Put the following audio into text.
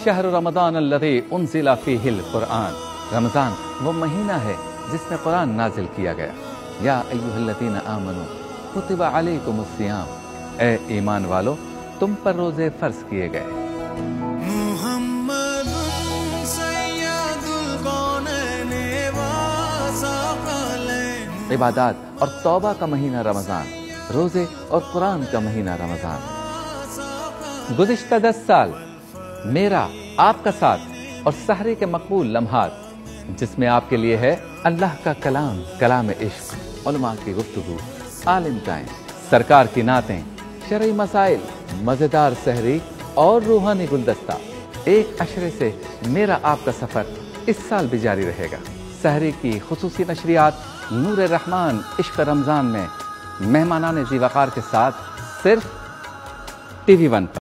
شہر رمضان الذی انزل فیہ القرآن، رمضان وہ مہینہ ہے جس میں قرآن نازل کیا گیا۔ یا ایھا الذین آمنوا کتب علیکم الصیام، اے ایمان والو تم پر روزے فرض کیے گئے۔ محمد سید الکونین وثقلین، عبادات اور توبہ کا مہینہ رمضان، روزے اور قرآن کا مہینہ رمضان۔ گزشتہ 10 سال میرا آپ کا ساتھ اور سحری کے مقبول لمحات، جس میں آپ کے لیے ہے اللہ کا کلام، کلام عشق، علماء کی گفتگو، عالم ٹائم، سرکار کی نعتیں، شرعی مسائل، مزیدار سحری اور روحانی گلدستہ۔ ایک عشرے سے میرا آپ کا سفر اس سال بھی جاری رہے گا۔ سحری کی خصوصی نشریات نور رحمان عشق رمضان میں مہمانان ذی وقار کے ساتھ صرف TV1 پر۔